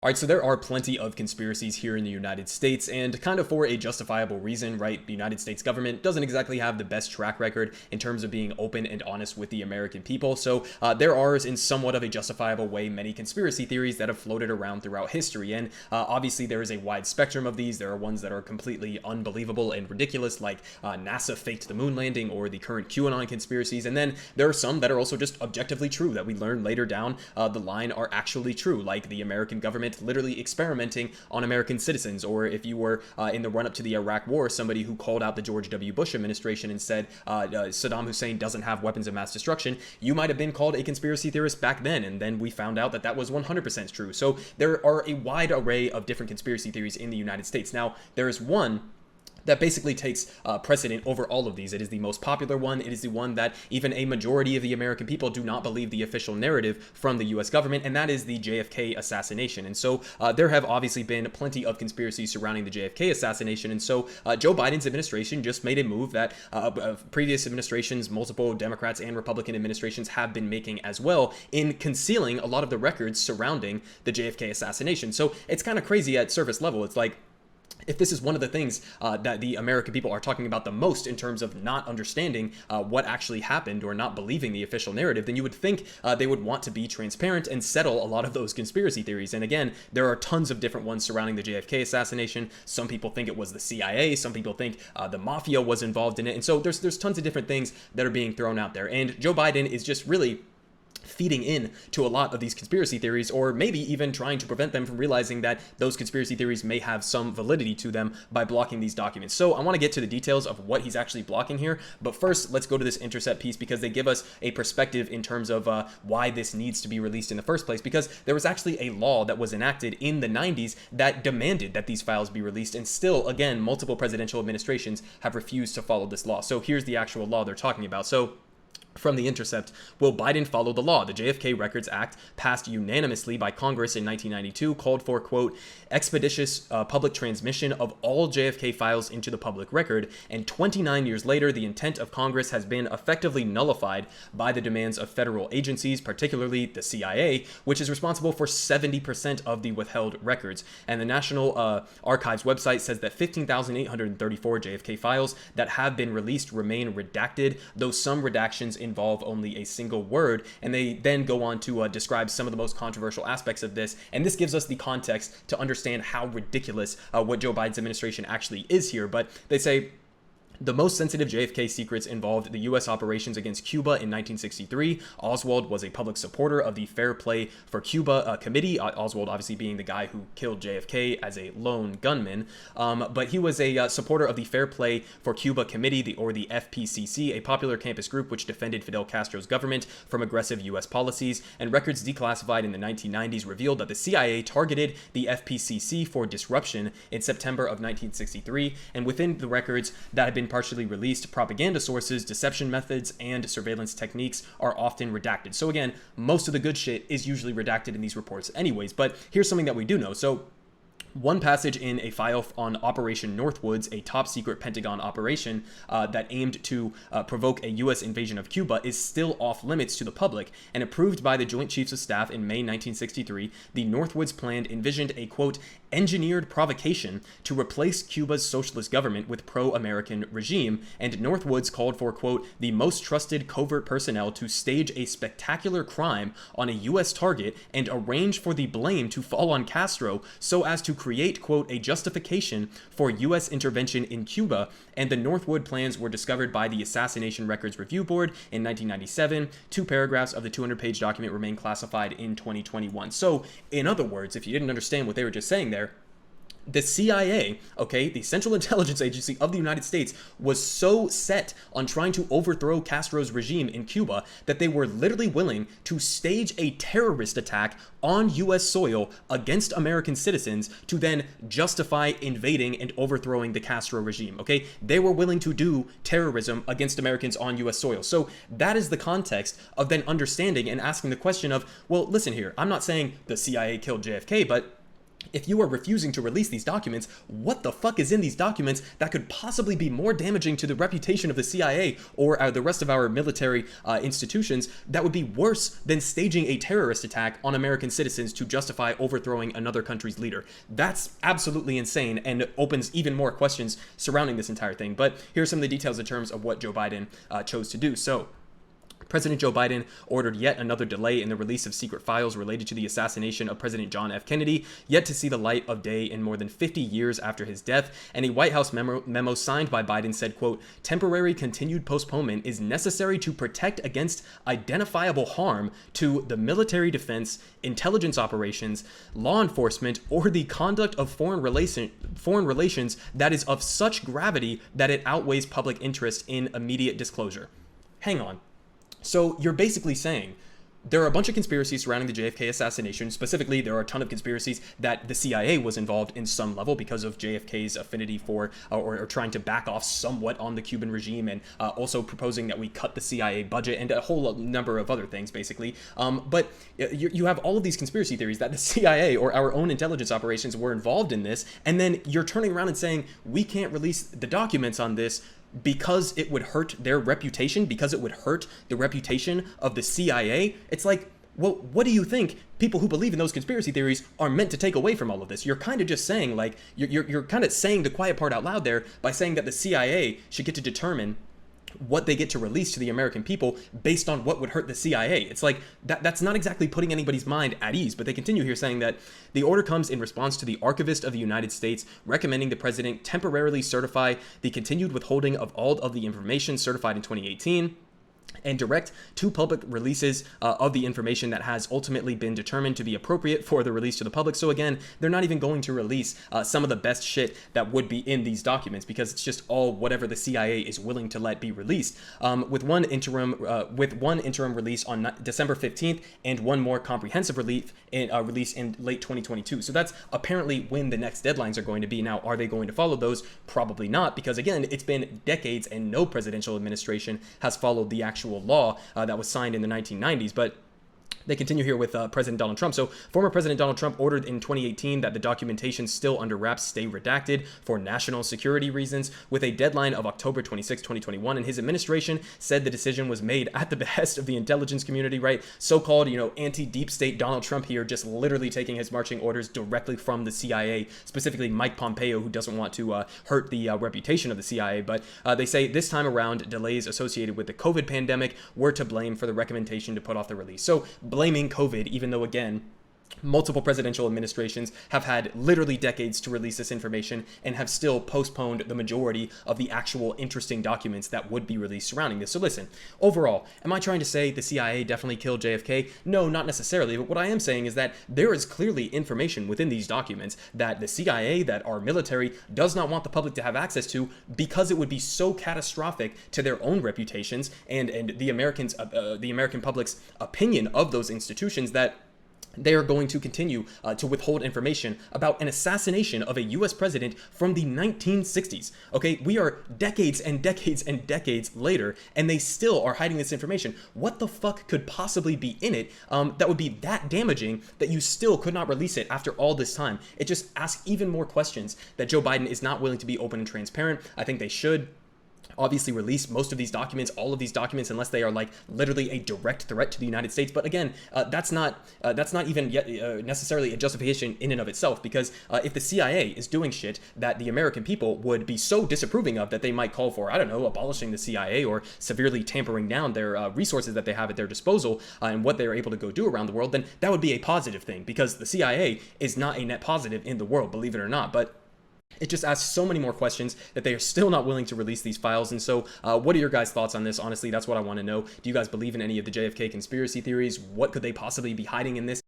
All right, so there are plenty of conspiracies here in the United States, and kind of for a justifiable reason, right? The United States government doesn't exactly have the best track record in terms of being open and honest with the American people. So there are, in somewhat of a justifiable way, many conspiracy theories that have floated around throughout history. And obviously, there is a wide spectrum of these. There are ones that are completely unbelievable and ridiculous, like NASA faked the moon landing or the current QAnon conspiracies. And then there are some that are also just objectively true that we learn later down the line are actually true, like the American government literally experimenting on American citizens, or if you were in the run-up to the Iraq War, somebody who called out the George W. Bush administration and said Saddam Hussein doesn't have weapons of mass destruction, you might have been called a conspiracy theorist back then, and then we found out that that was 100% true. So there are a wide array of different conspiracy theories in the United States. Now, there is one that basically takes precedent over all of these. It is the most popular one. It is the one that even a majority of the American people do not believe the official narrative from the US government, and that is the JFK assassination. And so there have obviously been plenty of conspiracies surrounding the JFK assassination. And so Joe Biden's administration just made a move that previous administrations, multiple Democrats and Republican administrations have been making as well, in concealing a lot of the records surrounding the JFK assassination. So it's kind of crazy at surface level. It's like, if this is one of the things that the American people are talking about the most in terms of not understanding what actually happened or not believing the official narrative, then you would think they would want to be transparent and settle a lot of those conspiracy theories. And again, there are tons of different ones surrounding the JFK assassination. Some people think it was the CIA. Some people think the mafia was involved in it. And so there's tons of different things that are being thrown out there. And Joe Biden is just really feeding in to a lot of these conspiracy theories, or maybe even trying to prevent them from realizing that those conspiracy theories may have some validity to them by blocking these documents. So I want to get to the details of what he's actually blocking here, but first let's go to this Intercept piece, because they give us a perspective in terms of why this needs to be released in the first place, because there was actually a law that was enacted in the 90s that demanded that these files be released, and still, again, multiple presidential administrations have refused to follow this law. So here's the actual law they're talking about. So from The Intercept, will Biden follow the law? The JFK Records Act, passed unanimously by Congress in 1992, called for, quote, expeditious public transmission of all JFK files into the public record, and 29 years later, the intent of Congress has been effectively nullified by the demands of federal agencies, particularly the CIA, which is responsible for 70% of the withheld records. And the National Archives website says that 15,834 JFK files that have been released remain redacted, though some redactions involve only a single word. And they then go on to describe some of the most controversial aspects of this. And this gives us the context to understand how ridiculous what Joe Biden's administration actually is here. But they say, the most sensitive JFK secrets involved the U.S. operations against Cuba in 1963. Oswald was a public supporter of the Fair Play for Cuba committee, Oswald obviously being the guy who killed JFK as a lone gunman. But he was a supporter of the Fair Play for Cuba committee, or the FPCC, a popular campus group which defended Fidel Castro's government from aggressive U.S. policies. And records declassified in the 1990s revealed that the CIA targeted the FPCC for disruption in September of 1963. And within the records that had been partially released, propaganda sources, deception methods, and surveillance techniques are often redacted. So again, most of the good shit is usually redacted in these reports anyways, but here's something that we do know. So one passage in a file on Operation Northwoods, a top-secret Pentagon operation that aimed to provoke a U.S. invasion of Cuba, is still off-limits to the public, and approved by the Joint Chiefs of Staff in May 1963. The Northwoods plan envisioned a, quote, engineered provocation to replace Cuba's socialist government with pro-American regime, and Northwoods called for, quote, the most trusted covert personnel to stage a spectacular crime on a U.S. target and arrange for the blame to fall on Castro so as to create, quote, a justification for U.S. intervention in Cuba. And the Northwood plans were discovered by the Assassination Records Review Board in 1997. 2 paragraphs of the 200-page document remain classified in 2021. So, in other words, if you didn't understand what they were just saying there, the CIA, okay, the Central Intelligence Agency of the United States, was so set on trying to overthrow Castro's regime in Cuba that they were literally willing to stage a terrorist attack on U.S. soil against American citizens to then justify invading and overthrowing the Castro regime, okay? They were willing to do terrorism against Americans on U.S. soil. So that is the context of then understanding and asking the question of, well, listen here, I'm not saying the CIA killed JFK, but if you are refusing to release these documents, what the fuck is in these documents that could possibly be more damaging to the reputation of the CIA or the rest of our military institutions that would be worse than staging a terrorist attack on American citizens to justify overthrowing another country's leader? That's absolutely insane and opens even more questions surrounding this entire thing. But here's some of the details in terms of what Joe Biden chose to do. So, President Joe Biden ordered yet another delay in the release of secret files related to the assassination of President John F. Kennedy, yet to see the light of day in more than 50 years after his death. And a White House memo signed by Biden said, quote, "Temporary continued postponement is necessary to protect against identifiable harm to the military defense, intelligence operations, law enforcement, or the conduct of foreign relations that is of such gravity that it outweighs public interest in immediate disclosure." Hang on. So you're basically saying there are a bunch of conspiracies surrounding the JFK assassination. Specifically, there are a ton of conspiracies that the CIA was involved in some level because of JFK's affinity for or trying to back off somewhat on the Cuban regime, and also proposing that we cut the CIA budget and a whole number of other things, basically. But you have all of these conspiracy theories that the CIA or our own intelligence operations were involved in this, and then you're turning around and saying we can't release the documents on this because it would hurt their reputation, because it would hurt the reputation of the CIA. It's like, well, what do you think people who believe in those conspiracy theories are meant to take away from all of this? You're kind of just saying, like, you're kind of saying the quiet part out loud there by saying that the CIA should get to determine what they get to release to the American people based on what would hurt the CIA. It's like that's not exactly putting anybody's mind at ease. But they continue here saying that the order comes in response to the Archivist of the United States recommending the president temporarily certify the continued withholding of all of the information certified in 2018 and direct to public releases of the information that has ultimately been determined to be appropriate for the release to the public. So again, they're not even going to release some of the best shit that would be in these documents because it's just all whatever the CIA is willing to let be released. With one interim release on December 15th and one more comprehensive release in late 2022. So that's apparently when the next deadlines are going to be. Now, are they going to follow those? Probably not, because again, it's been decades and no presidential administration has followed the actual law that was signed in the 1990s. But they continue here with President Donald Trump. So former President Donald Trump ordered in 2018 that the documentation still under wraps stay redacted for national security reasons with a deadline of October 26, 2021. And his administration said the decision was made at the behest of the intelligence community, right? So-called, anti-deep state Donald Trump here just literally taking his marching orders directly from the CIA, specifically Mike Pompeo, who doesn't want to hurt the reputation of the CIA. But they say this time around, delays associated with the COVID pandemic were to blame for the recommendation to put off the release. So blaming COVID, even though, again, multiple presidential administrations have had literally decades to release this information and have still postponed the majority of the actual interesting documents that would be released surrounding this. So listen, overall, am I trying to say the CIA definitely killed JFK? No, not necessarily. But what I am saying is that there is clearly information within these documents that the CIA, that our military does not want the public to have access to because it would be so catastrophic to their own reputations and the American public's opinion of those institutions that they are going to continue to withhold information about an assassination of a U.S. president from the 1960s. Okay, we are decades and decades and decades later, and they still are hiding this information. What the fuck could possibly be in it that would be that damaging that you still could not release it after all this time? It just asks even more questions that Joe Biden is not willing to be open and transparent. I think they should obviously release most of these documents, all of these documents, unless they are like literally a direct threat to the United States. But again, that's not even yet necessarily a justification in and of itself, because if the CIA is doing shit that the American people would be so disapproving of that they might call for, I don't know, abolishing the CIA or severely tampering down their resources that they have at their disposal and what they're able to go do around the world, then that would be a positive thing, because the CIA is not a net positive in the world, believe it or not. But it just asks so many more questions that they are still not willing to release these files. And so what are your guys' thoughts on this? Honestly, that's what I want to know. Do you guys believe in any of the JFK conspiracy theories? What could they possibly be hiding in this?